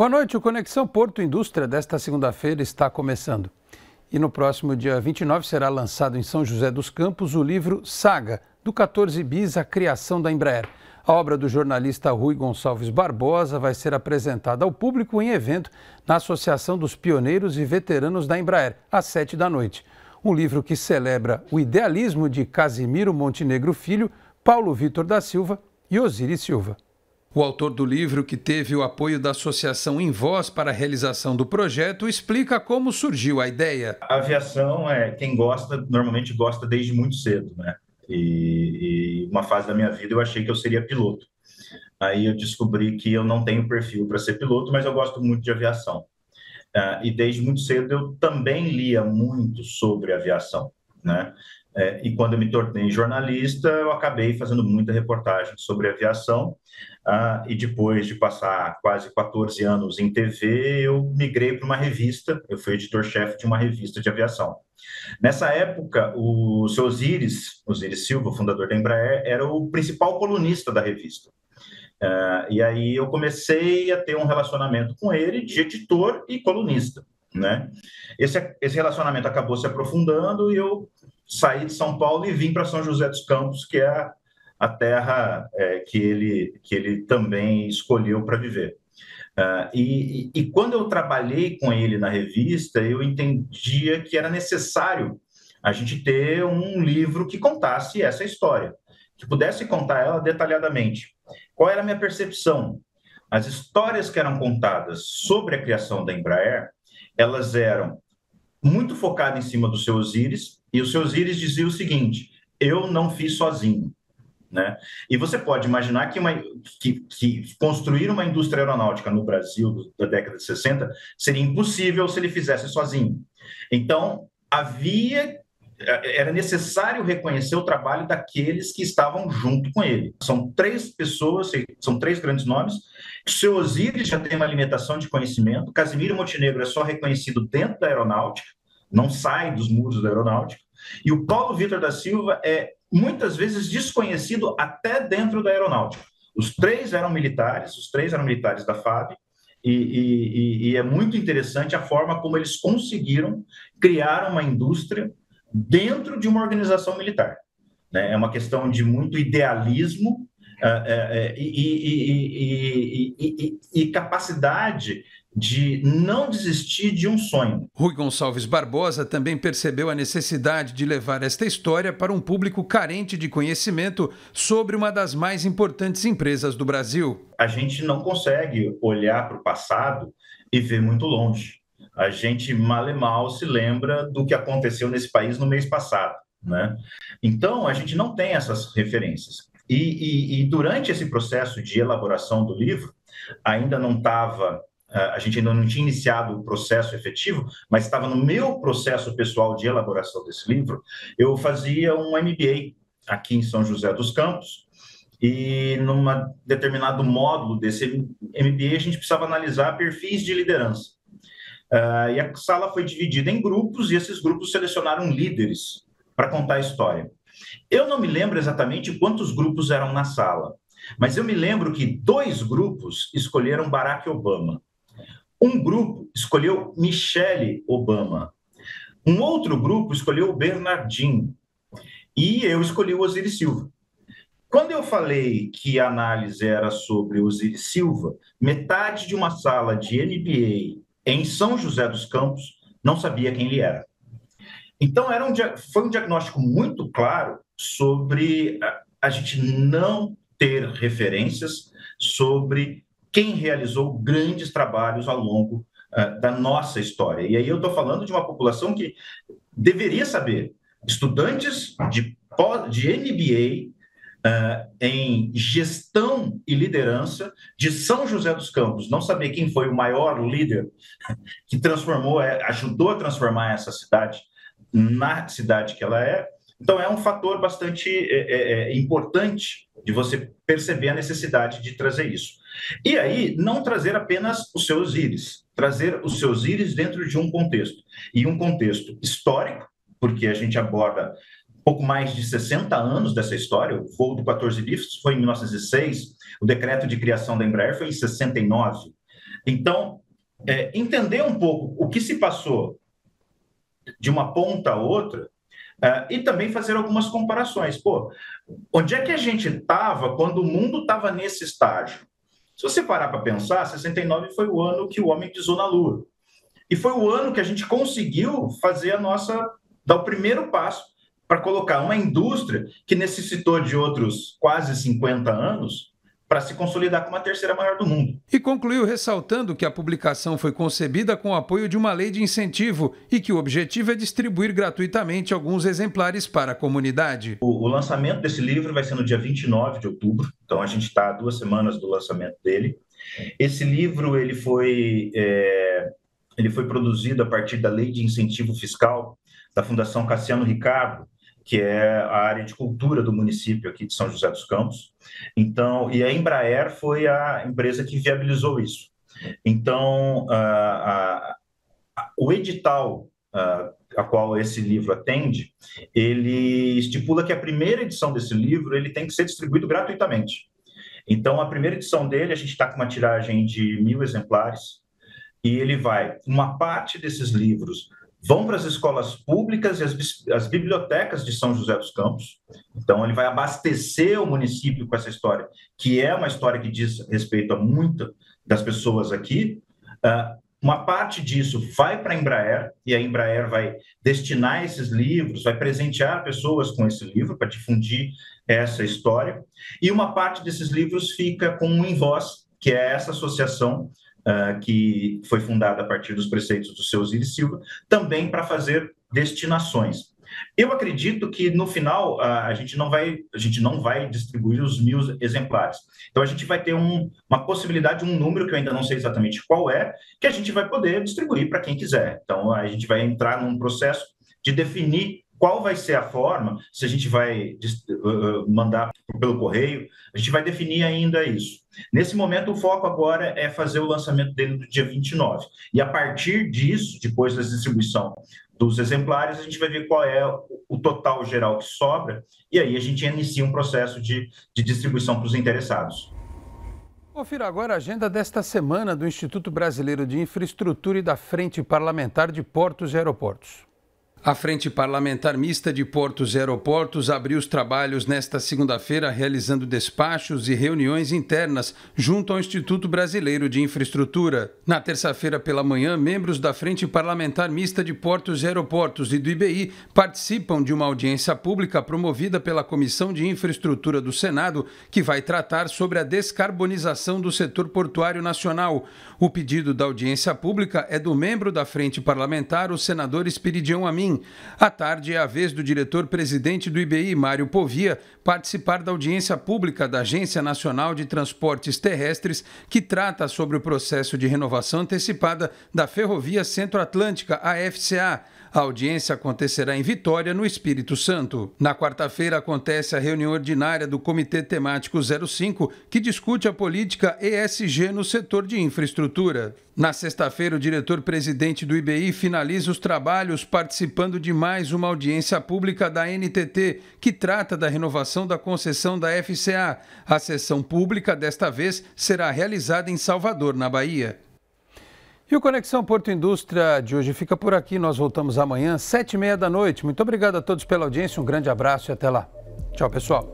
Boa noite, o Conexão Porto Indústria desta segunda-feira está começando. E no próximo dia 29 será lançado em São José dos Campos o livro Saga, do 14 Bis, a criação da Embraer. A obra do jornalista Rui Gonçalves Barbosa vai ser apresentada ao público em evento na Associação dos Pioneiros e Veteranos da Embraer, às 19h. Um livro que celebra o idealismo de Casimiro Montenegro Filho, Paulo Vitor da Silva e Osiris Silva. O autor do livro, que teve o apoio da Associação Em Voz para a realização do projeto, explica como surgiu a ideia. A aviação, quem gosta, normalmente gosta desde muito cedo, né? E uma fase da minha vida eu achei que eu seria piloto. Aí eu descobri que eu não tenho perfil para ser piloto, mas eu gosto muito de aviação. E desde muito cedo eu também lia muito sobre aviação, né? E quando eu me tornei jornalista, eu acabei fazendo muita reportagem sobre aviação. E depois de passar quase 14 anos em TV, eu migrei para uma revista. Eu fui editor-chefe de uma revista de aviação. Nessa época, o seu Osiris Silva, fundador da Embraer, era o principal colunista da revista. E aí eu comecei a ter um relacionamento com ele de editor e colunista, né? Esse relacionamento acabou se aprofundando e eu saí de São Paulo e vim para São José dos Campos, que é a terra que ele também escolheu para viver. E quando eu trabalhei com ele na revista, eu entendia que era necessário a gente ter um livro que contasse essa história, que pudesse contar ela detalhadamente. Qual era a minha percepção? As histórias que eram contadas sobre a criação da Embraer, elas eram muito focadas em cima do seu Osiris, e o seu Osiris dizia o seguinte: eu não fiz sozinho, né? E você pode imaginar que construir uma indústria aeronáutica no Brasil da década de 60 seria impossível se ele fizesse sozinho. Então, era necessário reconhecer o trabalho daqueles que estavam junto com ele. São 3 pessoas, são 3 grandes nomes. O seu Osiris já tem uma limitação de conhecimento. Casimiro Montenegro é só reconhecido dentro da aeronáutica, não sai dos muros da aeronáutica. E o Paulo Vitor da Silva é muitas vezes desconhecido até dentro da aeronáutica. Os 3 eram militares da FAB, e é muito interessante a forma como eles conseguiram criar uma indústria dentro de uma organização militar, né? É uma questão de muito idealismo e capacidade de não desistir de um sonho. Rui Gonçalves Barbosa também percebeu a necessidade de levar esta história para um público carente de conhecimento sobre uma das mais importantes empresas do Brasil. A gente não consegue olhar para o passado e ver muito longe. A gente mal e mal se lembra do que aconteceu nesse país no mês passado, né? Então, a gente não tem essas referências. E durante esse processo de elaboração do livro, ainda não estava... A gente ainda não tinha iniciado o processo efetivo, mas estava no meu processo pessoal de elaboração desse livro. Eu fazia um MBA aqui em São José dos Campos, e num determinado módulo desse MBA a gente precisava analisar perfis de liderança. E a sala foi dividida em grupos, e esses grupos selecionaram líderes para contar a história. Eu não me lembro exatamente quantos grupos eram na sala, mas eu me lembro que 2 grupos escolheram Barack Obama. Um grupo escolheu Michelle Obama. Um outro grupo escolheu o Bernardinho. E eu escolhi o Osiris Silva. Quando eu falei que a análise era sobre o Osiris Silva, metade de uma sala de MBA em São José dos Campos não sabia quem ele era. Então, foi um diagnóstico muito claro sobre a gente não ter referências sobre quem realizou grandes trabalhos ao longo da nossa história. E aí eu estou falando de uma população que deveria saber. Estudantes de MBA em gestão e liderança de São José dos Campos, não saber quem foi o maior líder que ajudou a transformar essa cidade na cidade que ela é. Então, é um fator bastante importante de você perceber a necessidade de trazer isso. E aí, não trazer apenas os seus Osiris, trazer os seus Osiris dentro de um contexto. E um contexto histórico, porque a gente aborda pouco mais de 60 anos dessa história. O voo do 14 Bis foi em 1906, o decreto de criação da Embraer foi em 69. Então, entender um pouco o que se passou de uma ponta a outra, e também fazer algumas comparações. Pô, onde é que a gente estava quando o mundo estava nesse estágio? Se você parar para pensar, 69 foi o ano que o homem pisou na Lua. E foi o ano que a gente conseguiu dar o primeiro passo para colocar uma indústria que necessitou de outros quase 50 anos para se consolidar como a terceira maior do mundo. E concluiu ressaltando que a publicação foi concebida com o apoio de uma lei de incentivo e que o objetivo é distribuir gratuitamente alguns exemplares para a comunidade. O lançamento desse livro vai ser no dia 29 de outubro, então a gente está a 2 semanas do lançamento dele. Esse livro ele foi produzido a partir da Lei de Incentivo Fiscal da Fundação Cassiano Ricardo, que é a área de cultura do município aqui de São José dos Campos. Então, e a Embraer foi a empresa que viabilizou isso. Então, o edital a qual esse livro atende, ele estipula que a primeira edição desse livro ele tem que ser distribuído gratuitamente. Então, a primeira edição dele, a gente está com uma tiragem de 1.000 exemplares, e uma parte desses livros vão para as escolas públicas e as bibliotecas de São José dos Campos. Então, ele vai abastecer o município com essa história, que é uma história que diz respeito a muitas das pessoas aqui. Uma parte disso vai para a Embraer, e a Embraer vai destinar esses livros, vai presentear pessoas com esse livro para difundir essa história. E uma parte desses livros fica com o Envoz, que é essa associação que foi fundada a partir dos preceitos do seu Osiris Silva, também para fazer destinações. Eu acredito que, no final, a gente não vai distribuir os 1.000 exemplares. Então, a gente vai ter uma possibilidade, um número, que eu ainda não sei exatamente qual é, que a gente vai poder distribuir para quem quiser. Então, a gente vai entrar num processo de definir qual vai ser a forma, se a gente vai mandar pelo correio, a gente vai definir ainda isso. Nesse momento, o foco agora é fazer o lançamento dele no dia 29. E a partir disso, depois da distribuição dos exemplares, a gente vai ver qual é o total geral que sobra, e aí a gente inicia um processo de distribuição para os interessados. Confira agora a agenda desta semana do Instituto Brasileiro de Infraestrutura e da Frente Parlamentar de Portos e Aeroportos. A Frente Parlamentar Mista de Portos e Aeroportos abriu os trabalhos nesta segunda-feira, realizando despachos e reuniões internas junto ao Instituto Brasileiro de Infraestrutura. Na terça-feira pela manhã, membros da Frente Parlamentar Mista de Portos e Aeroportos e do IBI participam de uma audiência pública promovida pela Comissão de Infraestrutura do Senado, que vai tratar sobre a descarbonização do setor portuário nacional. O pedido da audiência pública é do membro da Frente Parlamentar, o senador Espiridião Amin. À tarde é a vez do diretor-presidente do IBI, Mário Povia, participar da audiência pública da Agência Nacional de Transportes Terrestres, que trata sobre o processo de renovação antecipada da Ferrovia Centro-Atlântica, a FCA. A audiência acontecerá em Vitória, no Espírito Santo. Na quarta-feira acontece a reunião ordinária do Comitê Temático 05, que discute a política ESG no setor de infraestrutura. Na sexta-feira, o diretor-presidente do IBI finaliza os trabalhos participando de mais uma audiência pública da NTT, que trata da renovação da concessão da FCA. A sessão pública, desta vez, será realizada em Salvador, na Bahia. E o Conexão Porto Indústria de hoje fica por aqui. Nós voltamos amanhã, 19h30 da noite. Muito obrigado a todos pela audiência, um grande abraço e até lá. Tchau, pessoal.